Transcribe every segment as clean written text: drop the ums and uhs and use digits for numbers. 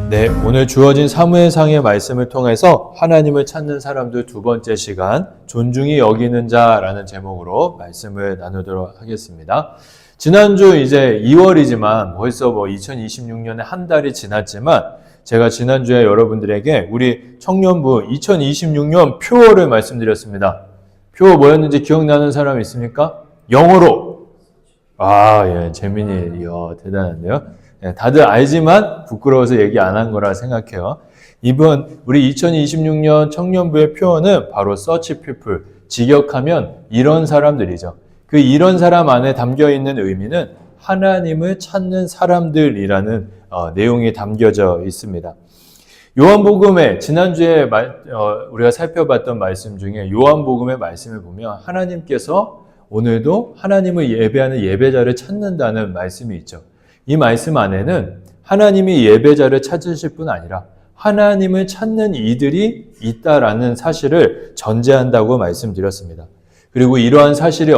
네, 오늘 주어진 사무엘상의 말씀을 통해서 하나님을 찾는 사람들 두 번째 시간, 존중히 여기는 자라는 제목으로 말씀을 나누도록 하겠습니다. 지난주 이제 2월이지만 벌써 2026년에 한 달이 지났지만 제가 지난주에 여러분들에게 우리 청년부 2026년 표어를 말씀드렸습니다. 표어 뭐였는지 기억나는 사람 있습니까? 영어로. 예, 재민이, 대단한데요. 네, 다들 알지만 부끄러워서 얘기 안 한 거라 생각해요. 이번 우리 2026년 청년부의 표현은 바로 search people, 직역하면 이런 사람들이죠. 그 이런 사람 안에 담겨 있는 의미는 하나님을 찾는 사람들이라는 내용이 담겨져 있습니다. 요한복음에 지난주에 우리가 살펴봤던 말씀 중에 요한복음의 말씀을 보면 하나님께서 오늘도 하나님을 예배하는 예배자를 찾는다는 말씀이 있죠. 이 말씀 안에는 하나님이 예배자를 찾으실 뿐 아니라 하나님을 찾는 이들이 있다라는 사실을 전제한다고 말씀드렸습니다. 그리고 이러한 사실이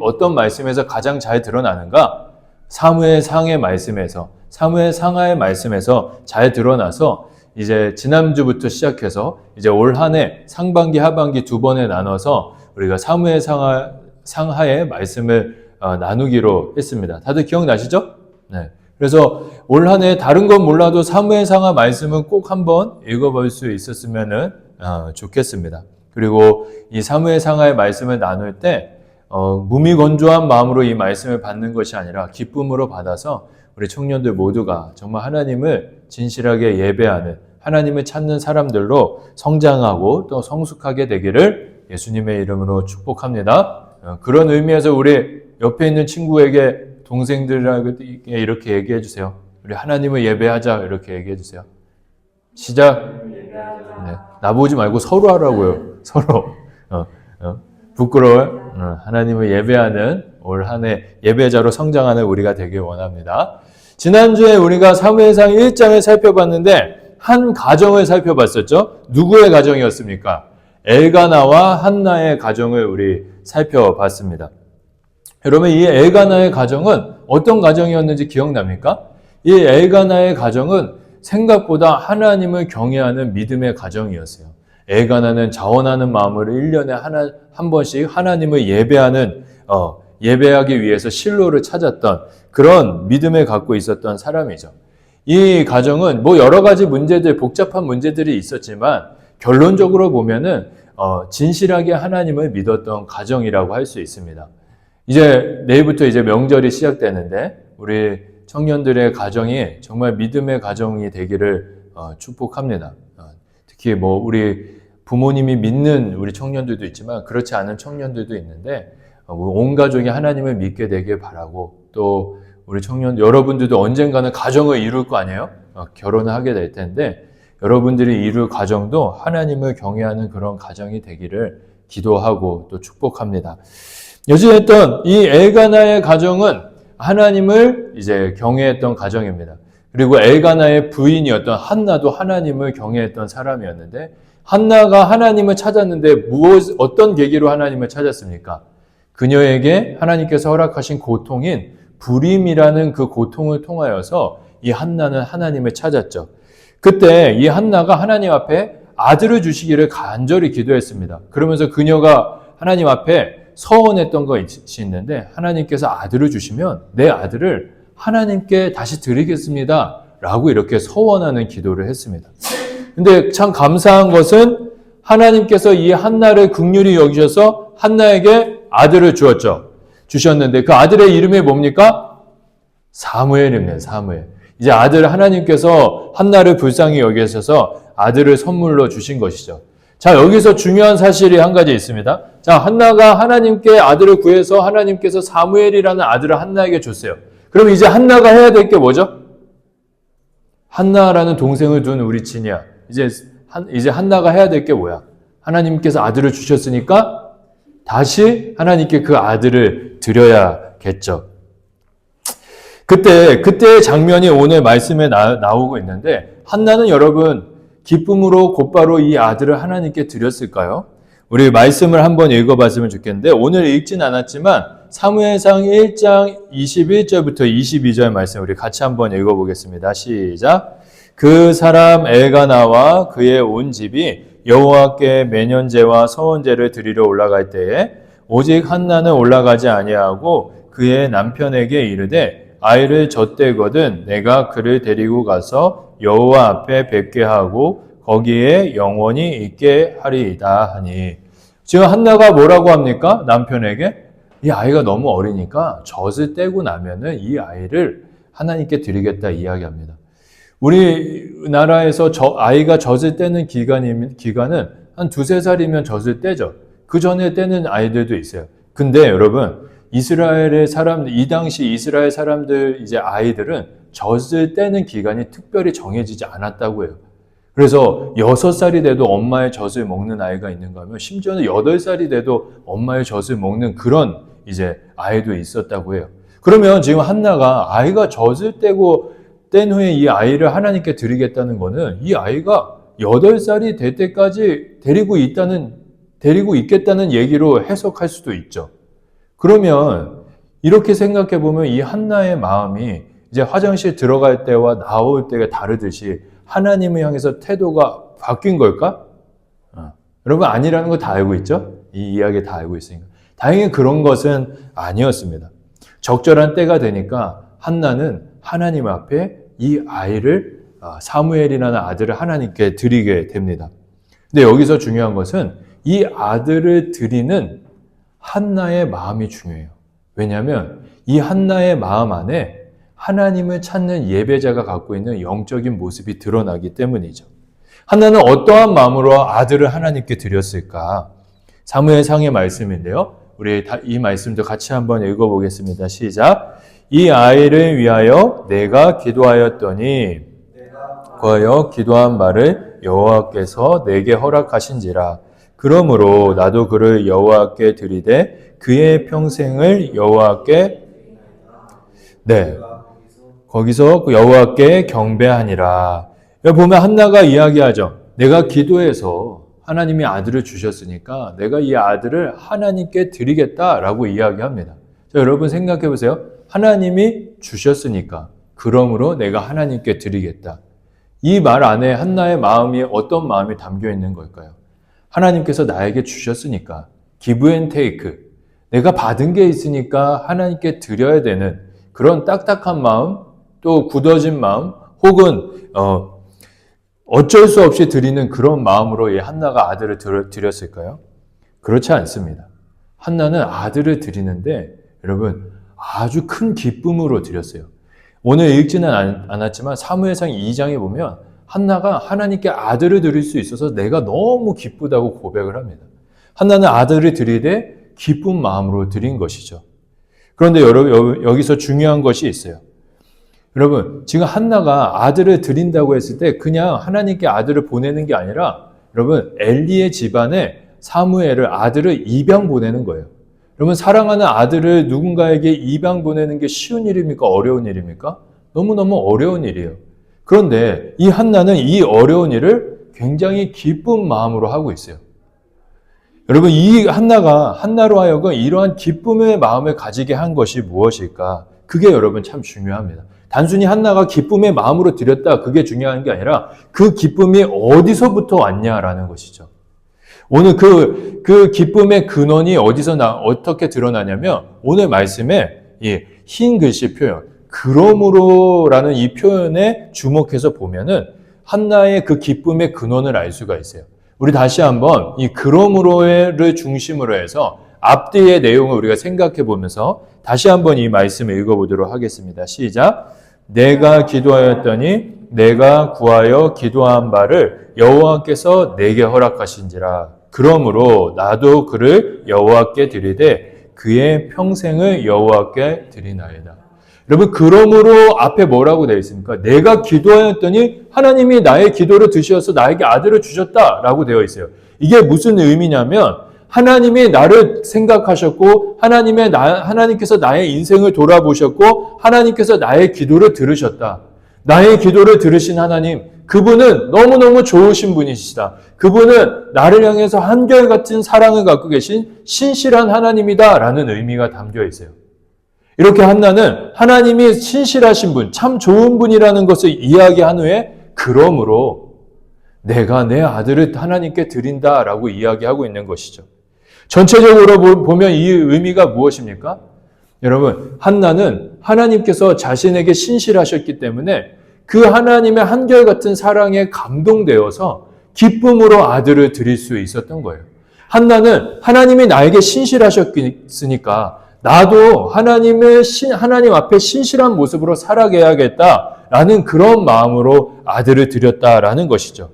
어떤 말씀에서 가장 잘 드러나는가? 사무엘상의 말씀에서, 사무엘상하의 말씀에서 잘 드러나서 이제 지난주부터 시작해서 이제 올 한 해 상반기, 하반기 두 번에 나눠서 우리가 사무엘상하의 말씀을 나누기로 했습니다. 다들 기억나시죠? 네. 그래서 올 한 해 다른 건 몰라도 사무엘상하 말씀은 꼭 한번 읽어볼 수 있었으면 좋겠습니다. 그리고 이 사무엘상하의 말씀을 나눌 때 무미건조한 마음으로 이 말씀을 받는 것이 아니라 기쁨으로 받아서 우리 청년들 모두가 정말 하나님을 진실하게 예배하는 하나님을 찾는 사람들로 성장하고 또 성숙하게 되기를 예수님의 이름으로 축복합니다. 그런 의미에서 우리 옆에 있는 친구에게 동생들에게 이렇게 얘기해 주세요. 우리 하나님을 예배하자 이렇게 얘기해 주세요. 시작. 네, 나보지 말고 서로 하라고요. 서로. 부끄러워요. 하나님을 예배하는 올 한 해 예배자로 성장하는 우리가 되길 원합니다. 지난주에 우리가 사무엘상 1장을 살펴봤는데 한 가정을 살펴봤었죠. 누구의 가정이었습니까? 엘가나와 한나의 가정을 우리 살펴봤습니다. 여러분, 이 엘가나의 가정은 어떤 가정이었는지 기억납니까? 이 엘가나의 가정은 생각보다 하나님을 경외하는 믿음의 가정이었어요. 엘가나는 자원하는 마음으로 1년에 한 번씩 하나님을 예배하기 위해서 실로를 찾았던 그런 믿음을 갖고 있었던 사람이죠. 이 가정은 여러 가지 문제들, 복잡한 문제들이 있었지만 결론적으로 보면은 진실하게 하나님을 믿었던 가정이라고 할 수 있습니다. 이제 내일부터 이제 명절이 시작되는데 우리 청년들의 가정이 정말 믿음의 가정이 되기를 축복합니다. 특히 우리 부모님이 믿는 우리 청년들도 있지만 그렇지 않은 청년들도 있는데 온 가족이 하나님을 믿게 되길 바라고 또 우리 여러분들도 언젠가는 가정을 이룰 거 아니에요? 결혼을 하게 될 텐데 여러분들이 이룰 가정도 하나님을 경외하는 그런 가정이 되기를 기도하고 또 축복합니다. 여지했던 이 엘가나의 가정은 하나님을 이제 경외했던 가정입니다. 그리고 엘가나의 부인이었던 한나도 하나님을 경외했던 사람이었는데 한나가 하나님을 찾았는데 어떤 계기로 하나님을 찾았습니까? 그녀에게 하나님께서 허락하신 고통인 불임이라는 그 고통을 통하여서 이 한나는 하나님을 찾았죠. 그때 이 한나가 하나님 앞에 아들을 주시기를 간절히 기도했습니다. 그러면서 그녀가 하나님 앞에 서원했던 것이 있는데 하나님께서 아들을 주시면 내 아들을 하나님께 다시 드리겠습니다 라고 이렇게 서원하는 기도를 했습니다. 근데 참 감사한 것은 하나님께서 이 한나를 긍휼히 여기셔서 한나에게 아들을 주셨는데 그 아들의 이름이 뭡니까? 사무엘입니다. 사무엘. 이제 하나님께서 한나를 불쌍히 여기셔서 아들을 선물로 주신 것이죠. 자, 여기서 중요한 사실이 한 가지 있습니다. 자, 한나가 하나님께 아들을 구해서 하나님께서 사무엘이라는 아들을 한나에게 줬어요. 그럼 이제 한나가 해야 될 게 뭐죠? 한나라는 동생을 둔 우리 친이야. 이제 한나가 해야 될 게 뭐야? 하나님께서 아들을 주셨으니까 다시 하나님께 그 아들을 드려야겠죠. 그때의 장면이 오늘 말씀에 나오고 있는데 한나는 여러분 기쁨으로 곧바로 이 아들을 하나님께 드렸을까요? 우리 말씀을 한번 읽어봤으면 좋겠는데 오늘 읽진 않았지만 사무엘상 1장 21절부터 22절 말씀 우리 같이 한번 읽어보겠습니다. 시작. 그 사람 엘가나와 그의 온 집이 여호와께 매년제와 서원제를 드리러 올라갈 때에 오직 한나는 올라가지 아니하고 그의 남편에게 이르되 아이를 젖대거든 내가 그를 데리고 가서 여호와 앞에 뵙게 하고 거기에 영원히 있게 하리이다 하니. 지금 한나가 뭐라고 합니까? 남편에게 이 아이가 너무 어리니까 젖을 떼고 나면은 이 아이를 하나님께 드리겠다 이야기합니다. 우리나라에서 아이가 젖을 떼는 기간은 한 2-3살이면 젖을 떼죠. 그 전에 떼는 아이들도 있어요. 근데 여러분, 이 당시 이스라엘 사람들 이제 아이들은 젖을 떼는 기간이 특별히 정해지지 않았다고 해요. 그래서 6살이 돼도 엄마의 젖을 먹는 아이가 있는가 하면 심지어는 8살이 돼도 엄마의 젖을 먹는 그런 이제 아이도 있었다고 해요. 그러면 지금 한나가 아이가 젖을 뗀 후에 이 아이를 하나님께 드리겠다는 거는 이 아이가 8살이 될 때까지 데리고 있겠다는 얘기로 해석할 수도 있죠. 그러면 이렇게 생각해 보면 이 한나의 마음이 이제 화장실 들어갈 때와 나올 때가 다르듯이 하나님을 향해서 태도가 바뀐 걸까? 여러분 아니라는 거 다 알고 있죠? 이 이야기 다 알고 있으니까. 다행히 그런 것은 아니었습니다. 적절한 때가 되니까 한나는 하나님 앞에 이 아이를 사무엘이라는 아들을 하나님께 드리게 됩니다. 근데 여기서 중요한 것은 이 아들을 드리는 한나의 마음이 중요해요. 왜냐하면 이 한나의 마음 안에 하나님을 찾는 예배자가 갖고 있는 영적인 모습이 드러나기 때문이죠. 한나는 어떠한 마음으로 아들을 하나님께 드렸을까? 사무엘상의 말씀인데요. 우리 이 말씀도 같이 한번 읽어보겠습니다. 시작. 이 아이를 위하여 내가 기도하였더니 구하여 기도한 말을 여호와께서 내게 허락하신지라. 그러므로 나도 그를 여호와께 드리되 그의 평생을 여호와께 거기서 여호와께 경배하니라. 여기 보면 한나가 이야기하죠. 내가 기도해서 하나님이 아들을 주셨으니까 내가 이 아들을 하나님께 드리겠다라고 이야기합니다. 자, 여러분 생각해 보세요. 하나님이 주셨으니까 그러므로 내가 하나님께 드리겠다. 이 말 안에 한나의 마음이 어떤 마음이 담겨 있는 걸까요? 하나님께서 나에게 주셨으니까 give and take, 내가 받은 게 있으니까 하나님께 드려야 되는 그런 딱딱한 마음, 또 굳어진 마음, 혹은 어쩔 수 없이 드리는 그런 마음으로 이 한나가 아들을 드렸을까요? 그렇지 않습니다. 한나는 아들을 드리는데 여러분 아주 큰 기쁨으로 드렸어요. 오늘 읽지는 않았지만 사무엘상 2장에 보면 한나가 하나님께 아들을 드릴 수 있어서 내가 너무 기쁘다고 고백을 합니다. 한나는 아들을 드리되 기쁜 마음으로 드린 것이죠. 그런데 여러분 여기서 중요한 것이 있어요. 여러분 지금 한나가 아들을 드린다고 했을 때 그냥 하나님께 아들을 보내는 게 아니라 여러분 엘리의 집안에 사무엘을 아들을 입양 보내는 거예요. 여러분 사랑하는 아들을 누군가에게 입양 보내는 게 쉬운 일입니까? 어려운 일입니까? 너무너무 어려운 일이에요. 그런데 이 한나는 이 어려운 일을 굉장히 기쁜 마음으로 하고 있어요. 여러분 이 한나로 하여금 이러한 기쁨의 마음을 가지게 한 것이 무엇일까? 그게 여러분 참 중요합니다. 단순히 한나가 기쁨의 마음으로 드렸다 그게 중요한 게 아니라 그 기쁨이 어디서부터 왔냐라는 것이죠. 오늘 그 기쁨의 근원이 어떻게 드러나냐면 오늘 말씀에 이 흰 글씨 표현 그러므로라는 이 표현에 주목해서 보면은 한나의 그 기쁨의 근원을 알 수가 있어요. 우리 다시 한번 이 그러므로를 중심으로 해서 앞뒤의 내용을 우리가 생각해 보면서 다시 한번 이 말씀을 읽어보도록 하겠습니다. 시작. 내가 기도하였더니 내가 구하여 기도한 바를 여호와께서 내게 허락하신지라. 그러므로 나도 그를 여호와께 드리되 그의 평생을 여호와께 드리나이다. 여러분 그러므로 앞에 뭐라고 되어 있습니까? 내가 기도하였더니 하나님이 나의 기도를 드셔서 나에게 아들을 주셨다라고 되어 있어요. 이게 무슨 의미냐면 하나님이 나를 생각하셨고 하나님께서 나의 인생을 돌아보셨고 하나님께서 나의 기도를 들으셨다. 나의 기도를 들으신 하나님, 그분은 너무너무 좋으신 분이시다. 그분은 나를 향해서 한결같은 사랑을 갖고 계신 신실한 하나님이다라는 의미가 담겨 있어요. 이렇게 한나는 하나님이 신실하신 분, 참 좋은 분이라는 것을 이야기한 후에 그러므로 내가 내 아들을 하나님께 드린다라고 이야기하고 있는 것이죠. 전체적으로 보면 이 의미가 무엇입니까? 여러분, 한나는 하나님께서 자신에게 신실하셨기 때문에 그 하나님의 한결같은 사랑에 감동되어서 기쁨으로 아들을 드릴 수 있었던 거예요. 한나는 하나님이 나에게 신실하셨으니까 나도 하나님 앞에 신실한 모습으로 살아가야겠다라는 그런 마음으로 아들을 드렸다라는 것이죠.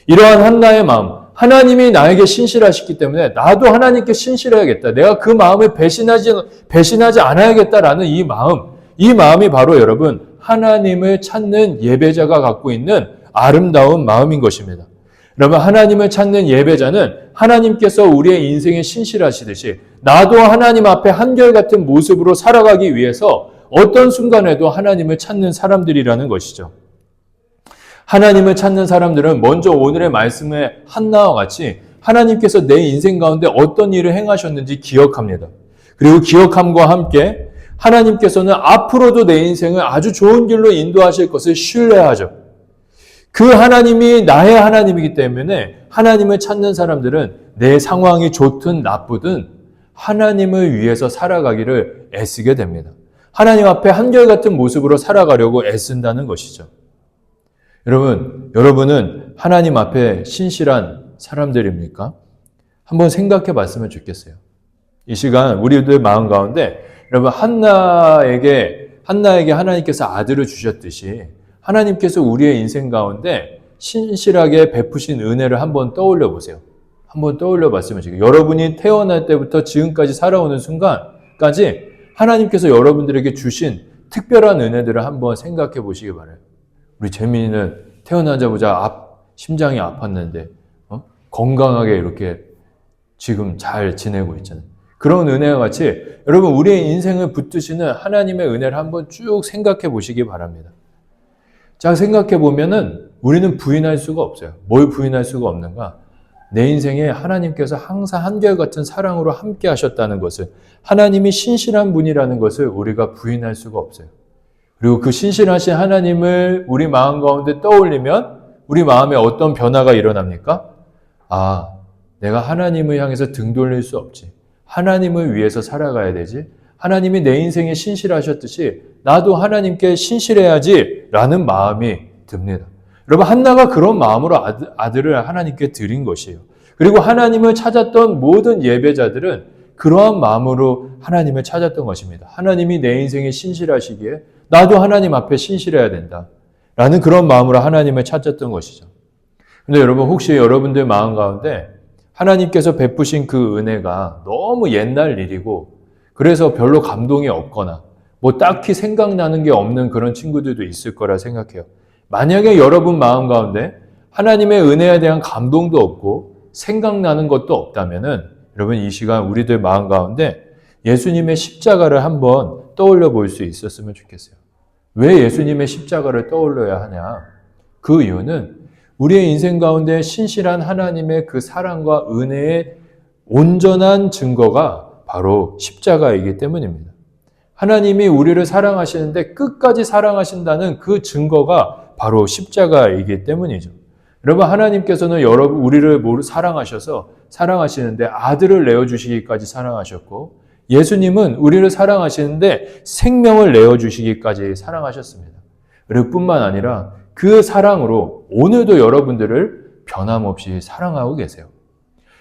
이러한 한나의 마음, 하나님이 나에게 신실하시기 때문에 나도 하나님께 신실해야겠다. 내가 그 마음을 배신하지 않아야겠다라는 이 마음이 바로 여러분 하나님을 찾는 예배자가 갖고 있는 아름다운 마음인 것입니다. 여러분, 하나님을 찾는 예배자는 하나님께서 우리의 인생에 신실하시듯이 나도 하나님 앞에 한결같은 모습으로 살아가기 위해서 어떤 순간에도 하나님을 찾는 사람들이라는 것이죠. 하나님을 찾는 사람들은 먼저 오늘의 말씀의 한나와 같이 하나님께서 내 인생 가운데 어떤 일을 행하셨는지 기억합니다. 그리고 기억함과 함께 하나님께서는 앞으로도 내 인생을 아주 좋은 길로 인도하실 것을 신뢰하죠. 그 하나님이 나의 하나님이기 때문에 하나님을 찾는 사람들은 내 상황이 좋든 나쁘든 하나님을 위해서 살아가기를 애쓰게 됩니다. 하나님 앞에 한결같은 모습으로 살아가려고 애쓴다는 것이죠. 여러분은 하나님 앞에 신실한 사람들입니까? 한번 생각해 봤으면 좋겠어요. 이 시간 우리들 마음 가운데 여러분 한나에게 하나님께서 아들을 주셨듯이 하나님께서 우리의 인생 가운데 신실하게 베푸신 은혜를 한번 떠올려 보세요. 한번 떠올려 봤으면 좋겠어요. 여러분이 태어날 때부터 지금까지 살아오는 순간까지 하나님께서 여러분들에게 주신 특별한 은혜들을 한번 생각해 보시기 바라요. 우리 재민이는 태어나자마자 심장이 아팠는데 건강하게 이렇게 지금 잘 지내고 있잖아요. 그런 은혜와 같이 여러분 우리의 인생을 붙드시는 하나님의 은혜를 한번 쭉 생각해 보시기 바랍니다. 자, 생각해 보면은 우리는 부인할 수가 없어요. 뭘 부인할 수가 없는가? 내 인생에 하나님께서 항상 한결같은 사랑으로 함께 하셨다는 것을, 하나님이 신실한 분이라는 것을 우리가 부인할 수가 없어요. 그리고 그 신실하신 하나님을 우리 마음 가운데 떠올리면 우리 마음에 어떤 변화가 일어납니까? 아, 내가 하나님을 향해서 등 돌릴 수 없지. 하나님을 위해서 살아가야 되지. 하나님이 내 인생에 신실하셨듯이 나도 하나님께 신실해야지 라는 마음이 듭니다. 여러분, 한나가 그런 마음으로 아들을 하나님께 드린 것이에요. 그리고 하나님을 찾았던 모든 예배자들은 그러한 마음으로 하나님을 찾았던 것입니다. 하나님이 내 인생에 신실하시기에 나도 하나님 앞에 신실해야 된다 라는 그런 마음으로 하나님을 찾았던 것이죠. 그런데 여러분, 혹시 여러분들 마음 가운데 하나님께서 베푸신 그 은혜가 너무 옛날 일이고 그래서 별로 감동이 없거나 뭐 딱히 생각나는 게 없는 그런 친구들도 있을 거라 생각해요. 만약에 여러분 마음 가운데 하나님의 은혜에 대한 감동도 없고 생각나는 것도 없다면은 여러분 이 시간 우리들 마음 가운데 예수님의 십자가를 한번 떠올려 볼 수 있었으면 좋겠어요. 왜 예수님의 십자가를 떠올려야 하냐? 그 이유는 우리의 인생 가운데 신실한 하나님의 그 사랑과 은혜의 온전한 증거가 바로 십자가이기 때문입니다. 하나님이 우리를 사랑하시는데 끝까지 사랑하신다는 그 증거가 바로 십자가이기 때문이죠. 여러분, 하나님께서는 우리를 사랑하셔서 사랑하시는데 아들을 내어주시기까지 사랑하셨고, 예수님은 우리를 사랑하시는데 생명을 내어주시기까지 사랑하셨습니다. 그리고 뿐만 아니라 그 사랑으로 오늘도 여러분들을 변함없이 사랑하고 계세요.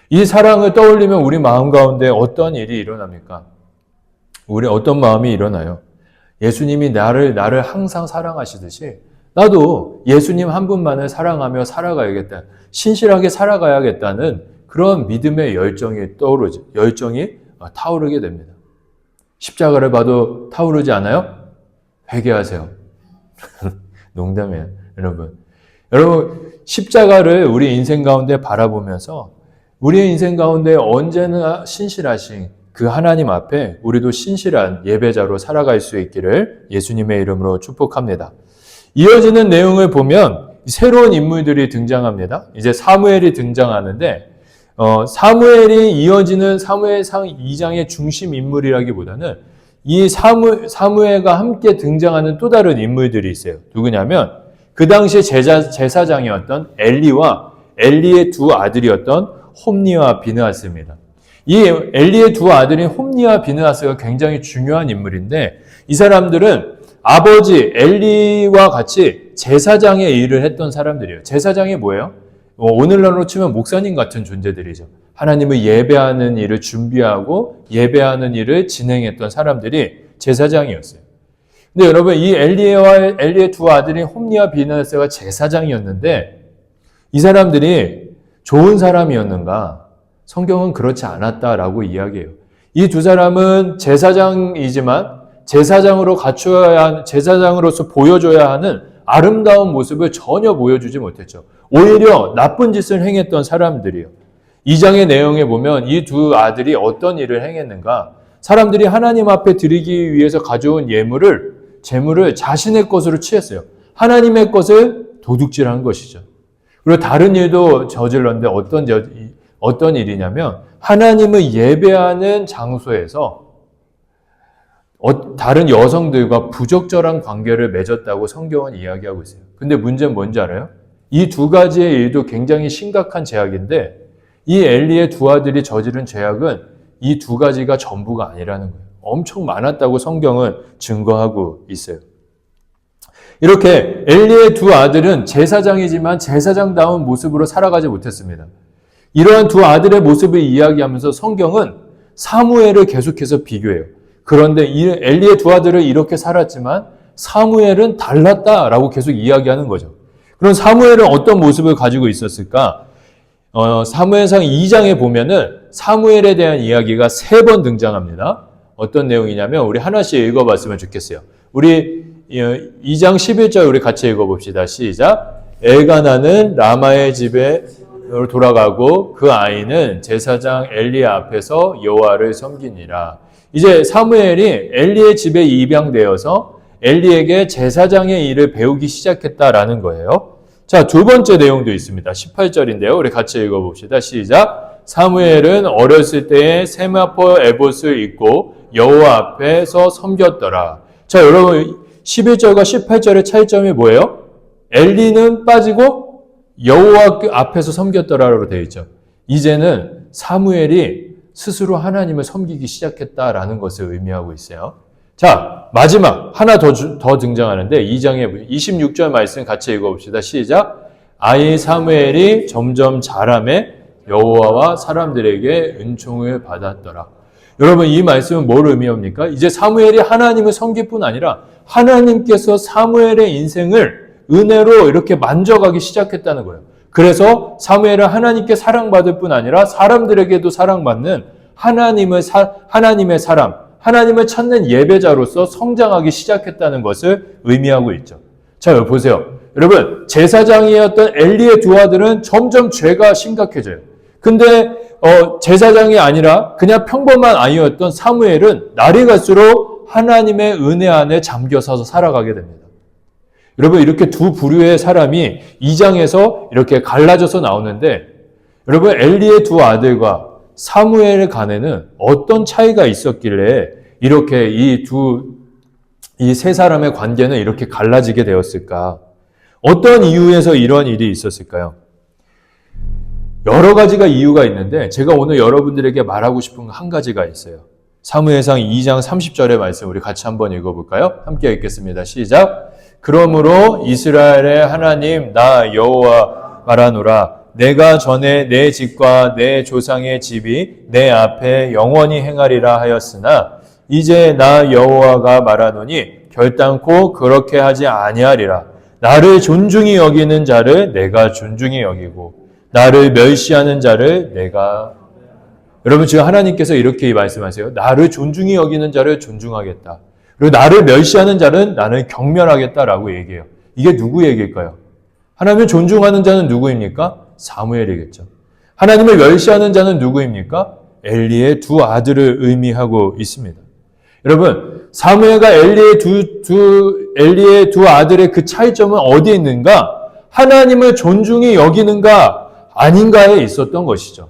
이 사랑을 떠올리면 우리 마음 가운데 어떤 일이 일어납니까? 우리 어떤 마음이 일어나요? 예수님이 나를 항상 사랑하시듯이 나도 예수님 한 분만을 사랑하며 살아가야겠다. 신실하게 살아가야겠다는 그런 믿음의 열정이 타오르게 됩니다. 십자가를 봐도 타오르지 않아요? 회개하세요. 농담이에요, 여러분. 여러분, 십자가를 우리 인생 가운데 바라보면서 우리의 인생 가운데 언제나 신실하신 그 하나님 앞에 우리도 신실한 예배자로 살아갈 수 있기를 예수님의 이름으로 축복합니다. 이어지는 내용을 보면 새로운 인물들이 등장합니다. 이제 사무엘이 등장하는데 사무엘이 이어지는 사무엘상 2장의 중심 인물이라기보다는 이 사무엘과 함께 등장하는 또 다른 인물들이 있어요. 누구냐면 그 당시 제사장이었던 엘리와 엘리의 두 아들이었던 홈니와 비느하스입니다. 이 엘리의 두 아들인 홈니와 비느하스가 굉장히 중요한 인물인데 이 사람들은 아버지 엘리와 같이 제사장의 일을 했던 사람들이에요. 제사장이 뭐예요? 오늘날로 치면 목사님 같은 존재들이죠. 하나님을 예배하는 일을 준비하고 예배하는 일을 진행했던 사람들이 제사장이었어요. 근데 여러분 이 엘리의 두 아들인 홈니와 비느하스가 제사장이었는데 이 사람들이 좋은 사람이었는가? 성경은 그렇지 않았다라고 이야기해요. 이 두 사람은 제사장이지만 제사장으로서 보여줘야 하는 아름다운 모습을 전혀 보여주지 못했죠. 오히려 나쁜 짓을 행했던 사람들이에요. 2장의 내용에 보면 이 두 아들이 어떤 일을 행했는가? 사람들이 하나님 앞에 드리기 위해서 가져온 재물을 자신의 것으로 취했어요. 하나님의 것을 도둑질한 것이죠. 그리고 다른 일도 저질렀는데 어떤 일이냐면 하나님을 예배하는 장소에서 다른 여성들과 부적절한 관계를 맺었다고 성경은 이야기하고 있어요. 근데 문제는 뭔지 알아요? 이 두 가지의 일도 굉장히 심각한 죄악인데 이 엘리의 두 아들이 저지른 죄악은 이 두 가지가 전부가 아니라는 거예요. 엄청 많았다고 성경은 증거하고 있어요. 이렇게 엘리의 두 아들은 제사장이지만 제사장다운 모습으로 살아가지 못했습니다. 이러한 두 아들의 모습을 이야기하면서 성경은 사무엘을 계속해서 비교해요. 그런데 엘리의 두 아들은 이렇게 살았지만 사무엘은 달랐다라고 계속 이야기하는 거죠. 그럼 사무엘은 어떤 모습을 가지고 있었을까? 사무엘상 2장에 보면은 사무엘에 대한 이야기가 3번 등장합니다. 어떤 내용이냐면 우리 하나씩 읽어봤으면 좋겠어요. 우리 2장 11절 우리 같이 읽어봅시다. 시작. 엘가나는 라마의 집에 돌아가고 그 아이는 제사장 엘리 앞에서 여호와를 섬기니라. 이제 사무엘이 엘리의 집에 입양되어서 엘리에게 제사장의 일을 배우기 시작했다라는 거예요. 자, 두 번째 내용도 있습니다. 18절인데요. 우리 같이 읽어봅시다. 시작. 사무엘은 어렸을 때에 세마포 에봇을 입고 여호와 앞에서 섬겼더라. 자, 여러분 11절과 18절의 차이점이 뭐예요? 엘리는 빠지고 여호와 앞에서 섬겼더라라고 되어 있죠. 이제는 사무엘이 스스로 하나님을 섬기기 시작했다라는 것을 의미하고 있어요. 자, 마지막 하나 더 등장하는데 2장의 26절 말씀 같이 읽어봅시다. 시작. 아이 사무엘이 점점 자라매 여호와와 사람들에게 은총을 받았더라. 여러분 이 말씀은 뭘 의미합니까? 이제 사무엘이 하나님을 섬길 뿐 아니라 하나님께서 사무엘의 인생을 은혜로 이렇게 만져가기 시작했다는 거예요. 그래서 사무엘은 하나님께 사랑받을 뿐 아니라 사람들에게도 사랑받는 하나님의 사람, 하나님을 찾는 예배자로서 성장하기 시작했다는 것을 의미하고 있죠. 자, 보세요. 여러분, 제사장이었던 엘리의 두 아들은 점점 죄가 심각해져요. 근데 제사장이 아니라 그냥 평범한 아이였던 사무엘은 날이 갈수록 하나님의 은혜 안에 잠겨서서 살아가게 됩니다. 여러분, 이렇게 두 부류의 사람이 2장에서 이렇게 갈라져서 나오는데 여러분, 엘리의 두 아들과 사무엘 간에는 어떤 차이가 있었길래 이렇게 이 세 사람의 관계는 이렇게 갈라지게 되었을까? 어떤 이유에서 이런 일이 있었을까요? 여러 가지가 이유가 있는데 제가 오늘 여러분들에게 말하고 싶은 한 가지가 있어요. 사무엘상 2장 30절의 말씀 우리 같이 한번 읽어볼까요? 함께 읽겠습니다. 시작. 그러므로 이스라엘의 하나님 나 여호와 말하노라. 내가 전에 내 집과 내 조상의 집이 내 앞에 영원히 행하리라 하였으나 이제 나 여호와가 말하노니 결단코 그렇게 하지 아니하리라. 나를 존중히 여기는 자를 내가 존중히 여기고 나를 멸시하는 자를 내가. 여러분 지금 하나님께서 이렇게 말씀하세요. 나를 존중히 여기는 자를 존중하겠다. 그리고 나를 멸시하는 자는 나는 경멸하겠다라고 얘기해요. 이게 누구 얘기일까요? 하나님을 존중하는 자는 누구입니까? 사무엘이겠죠. 하나님을 멸시하는 자는 누구입니까? 엘리의 두 아들을 의미하고 있습니다. 여러분, 사무엘과 엘리의 두 아들의 그 차이점은 어디에 있는가? 하나님을 존중히 여기는가 아닌가에 있었던 것이죠.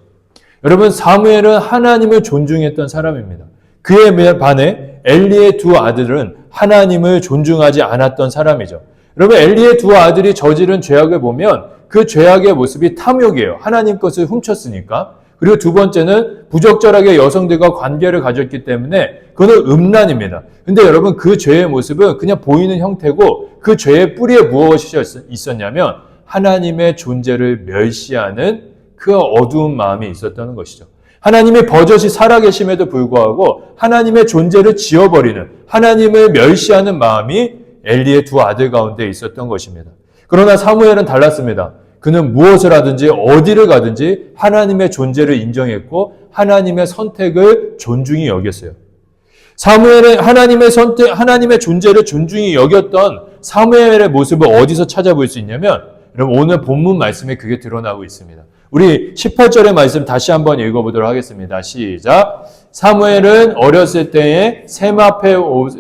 여러분, 사무엘은 하나님을 존중했던 사람입니다. 그에 반해 엘리의 두 아들은 하나님을 존중하지 않았던 사람이죠. 여러분 엘리의 두 아들이 저지른 죄악을 보면 그 죄악의 모습이 탐욕이에요. 하나님 것을 훔쳤으니까. 그리고 두 번째는 부적절하게 여성들과 관계를 가졌기 때문에 그거는 음란입니다. 근데 여러분 그 죄의 모습은 그냥 보이는 형태고 그 죄의 뿌리에 무엇이 있었냐면 하나님의 존재를 멸시하는 그 어두운 마음이 있었다는 것이죠. 하나님의 버젓이 살아계심에도 불구하고 하나님의 존재를 지워버리는 하나님을 멸시하는 마음이 엘리의 두 아들 가운데 있었던 것입니다. 그러나 사무엘은 달랐습니다. 그는 무엇을 하든지 어디를 가든지 하나님의 존재를 인정했고 하나님의 선택을 존중히 여겼어요. 사무엘은 하나님의 존재를 존중히 여겼던 사무엘의 모습을 어디서 찾아볼 수 있냐면 여러분 오늘 본문 말씀에 그게 드러나고 있습니다. 우리 18절의 말씀 다시 한번 읽어보도록 하겠습니다. 시작. 사무엘은 어렸을 때에 세마포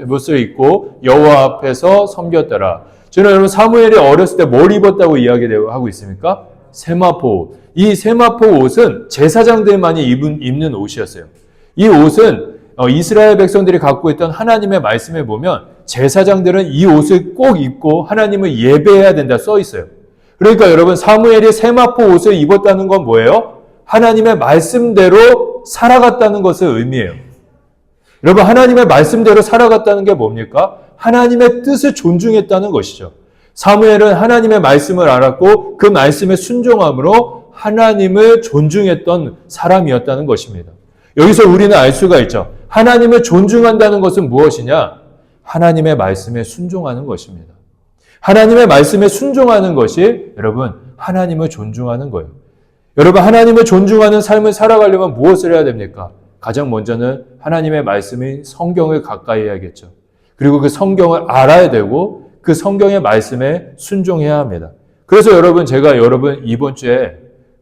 옷을 입고 여호와 앞에서 섬겼더라. 저는 여러분 사무엘이 어렸을 때 뭘 입었다고 이야기하고 있습니까? 세마포 옷. 이 세마포 옷은 제사장들만이 입는 옷이었어요. 이 옷은 이스라엘 백성들이 갖고 있던 하나님의 말씀에 보면 제사장들은 이 옷을 꼭 입고 하나님을 예배해야 된다 써 있어요. 그러니까 여러분 사무엘이 세마포 옷을 입었다는 건 뭐예요? 하나님의 말씀대로 살아갔다는 것을 의미해요. 여러분 하나님의 말씀대로 살아갔다는 게 뭡니까? 하나님의 뜻을 존중했다는 것이죠. 사무엘은 하나님의 말씀을 알았고 그 말씀에 순종함으로 하나님을 존중했던 사람이었다는 것입니다. 여기서 우리는 알 수가 있죠. 하나님을 존중한다는 것은 무엇이냐? 하나님의 말씀에 순종하는 것입니다. 하나님의 말씀에 순종하는 것이 여러분 하나님을 존중하는 거예요. 여러분 하나님을 존중하는 삶을 살아가려면 무엇을 해야 됩니까? 가장 먼저는 하나님의 말씀인 성경을 가까이 해야겠죠. 그리고 그 성경을 알아야 되고 그 성경의 말씀에 순종해야 합니다. 그래서 제가 여러분 이번 주에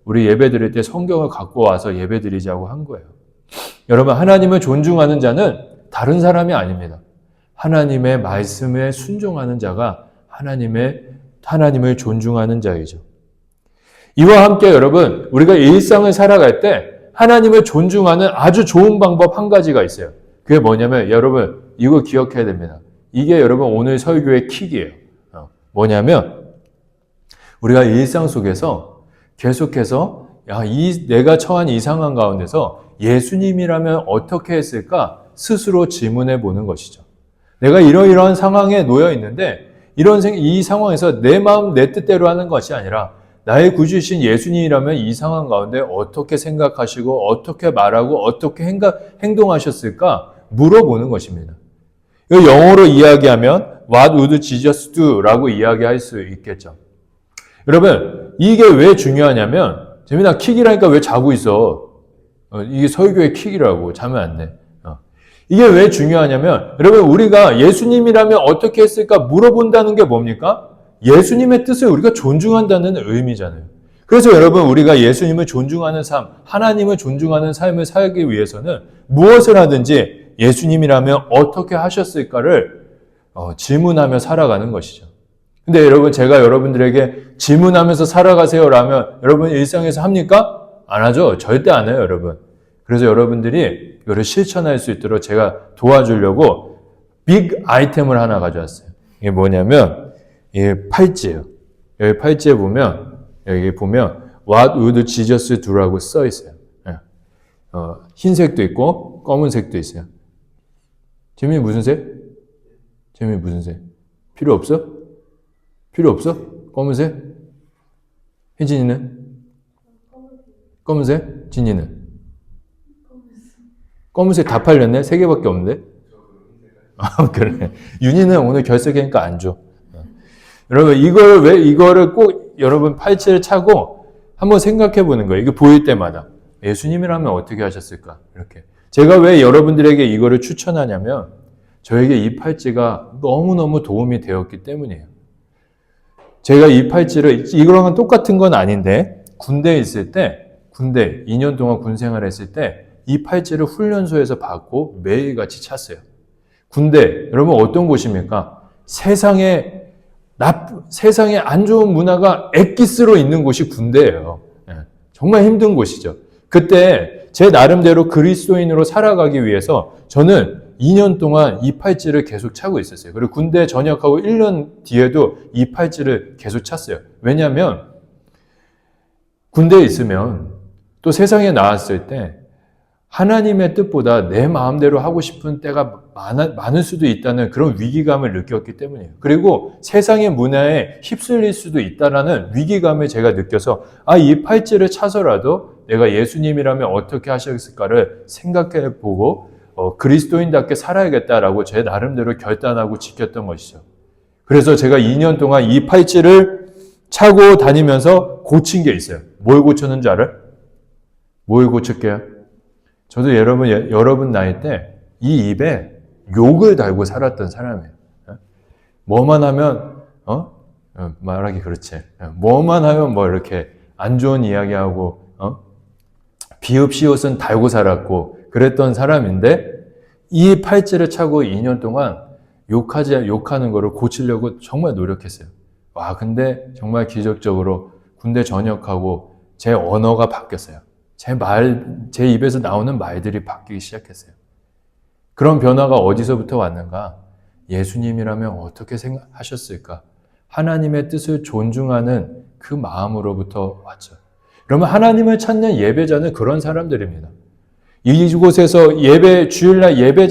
우리 예배 드릴 때 성경을 갖고 와서 예배 드리자고 한 거예요. 여러분 하나님을 존중하는 자는 다른 사람이 아닙니다. 하나님의 말씀에 순종하는 자가 하나님을 존중하는 자이죠. 이와 함께 여러분 우리가 일상을 살아갈 때 하나님을 존중하는 아주 좋은 방법 한 가지가 있어요. 그게 뭐냐면 여러분 이거 기억해야 됩니다. 이게 여러분 오늘 설교의 킥이에요. 뭐냐면 우리가 일상 속에서 계속해서 내가 처한 이 상황 가운데서 예수님이라면 어떻게 했을까 스스로 질문해 보는 것이죠. 내가 이러이러한 상황에 놓여 있는데 이 상황에서 내 마음 내 뜻대로 하는 것이 아니라 나의 구주이신 예수님이라면 이 상황 가운데 어떻게 생각하시고 어떻게 말하고 어떻게 행동하셨을까 물어보는 것입니다. 영어로 이야기하면 What would Jesus do? 라고 이야기할 수 있겠죠. 여러분 이게 왜 중요하냐면 재민아 킥이라니까 왜 자고 있어? 이게 설교의 킥이라고 자면 안 돼. 이게 왜 중요하냐면 여러분 우리가 예수님이라면 어떻게 했을까 물어본다는 게 뭡니까? 예수님의 뜻을 우리가 존중한다는 의미잖아요. 그래서 여러분 우리가 예수님을 존중하는 삶, 하나님을 존중하는 삶을 살기 위해서는 무엇을 하든지 예수님이라면 어떻게 하셨을까를 질문하며 살아가는 것이죠. 근데 여러분 제가 여러분들에게 질문하면서 살아가세요라면 여러분 일상에서 합니까? 안 하죠. 절대 안 해요 여러분. 그래서 여러분들이 이거를 실천할 수 있도록 제가 도와주려고 빅 아이템을 하나 가져왔어요. 이게 뭐냐면 이게 팔찌예요. 여기 팔찌에 보면 여기 보면 What would Jesus do라고 써 있어요. 흰색도 있고 검은색도 있어요. 재민이 무슨 색? 재민이 무슨 색? 필요 없어? 필요 없어? 검은색? 혜진이는? 검은색? 진이는? 검은색 다 팔렸네? 3개밖에 없는데? 그래. 윤희는 오늘 결석이니까 안 줘. 여러분, 이거를 꼭 여러분 팔찌를 차고 한번 생각해 보는 거예요. 이거 보일 때마다. 예수님이라면 어떻게 하셨을까? 이렇게. 제가 왜 여러분들에게 이거를 추천하냐면 저에게 이 팔찌가 너무너무 도움이 되었기 때문이에요. 제가 이 팔찌를, 이거랑은 똑같은 건 아닌데, 군대에 있을 때, 2년 동안 군 생활했을 때, 이 팔찌를 훈련소에서 받고 매일같이 찼어요. 군대, 여러분 어떤 곳입니까? 세상에 안 좋은 문화가 엑기스로 있는 곳이 군대예요. 정말 힘든 곳이죠. 그때 제 나름대로 그리스도인으로 살아가기 위해서 저는 2년 동안 이 팔찌를 계속 차고 있었어요. 그리고 군대 전역하고 1년 뒤에도 이 팔찌를 계속 찼어요. 왜냐하면 군대에 있으면 또 세상에 나왔을 때 하나님의 뜻보다 내 마음대로 하고 싶은 때가 많을 수도 있다는 그런 위기감을 느꼈기 때문이에요. 그리고 세상의 문화에 휩쓸릴 수도 있다는 위기감을 제가 느껴서 이 팔찌를 차서라도 내가 예수님이라면 어떻게 하셨을까를 생각해 보고 그리스도인답게 살아야겠다라고 제 나름대로 결단하고 지켰던 것이죠. 그래서 제가 2년 동안 이 팔찌를 차고 다니면서 고친 게 있어요. 뭘 고쳤는지 알아요? 뭘 고쳤게요? 저도 여러분 나이 때 이 입에 욕을 달고 살았던 사람이에요. 뭐만 하면 말하기 그렇지. 뭐만 하면 뭐 이렇게 안 좋은 이야기하고 비읍시옷은 달고 살았고 그랬던 사람인데 이 팔찌를 차고 2년 동안 욕하는 거를 고치려고 정말 노력했어요. 근데 정말 기적적으로 군대 전역하고 제 언어가 바뀌었어요. 제 입에서 나오는 말들이 바뀌기 시작했어요. 그런 변화가 어디서부터 왔는가? 예수님이라면 어떻게 생각하셨을까? 하나님의 뜻을 존중하는 그 마음으로부터 왔죠. 그러면 하나님을 찾는 예배자는 그런 사람들입니다. 이곳에서 주일날 예배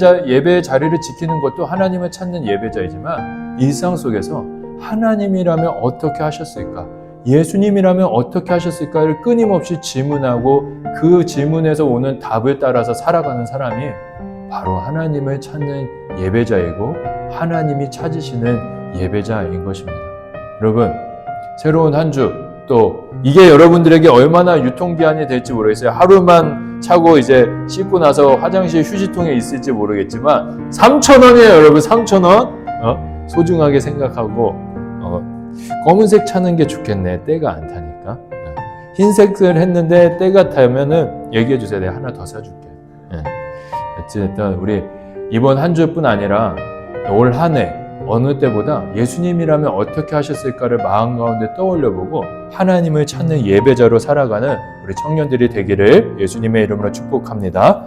자리를 지키는 것도 하나님을 찾는 예배자이지만 일상 속에서 하나님이라면 어떻게 하셨을까? 예수님이라면 어떻게 하셨을까를 끊임없이 질문하고 그 질문에서 오는 답을 따라서 살아가는 사람이 바로 하나님을 찾는 예배자이고 하나님이 찾으시는 예배자인 것입니다. 여러분, 새로운 한 주 또 이게 여러분들에게 얼마나 유통기한이 될지 모르겠어요. 하루만 차고 이제 씻고 나서 화장실 휴지통에 있을지 모르겠지만 3,000원이에요, 여러분. 3,000원. 소중하게 생각하고 검은색 차는 게 좋겠네. 때가 안 타니까. 흰색을 했는데 때가 타면은 얘기해 주세요. 내가 하나 더 사줄게. 어쨌든 우리 이번 한 주뿐 아니라 올 한 해 어느 때보다 예수님이라면 어떻게 하셨을까를 마음 가운데 떠올려보고 하나님을 찾는 예배자로 살아가는 우리 청년들이 되기를 예수님의 이름으로 축복합니다.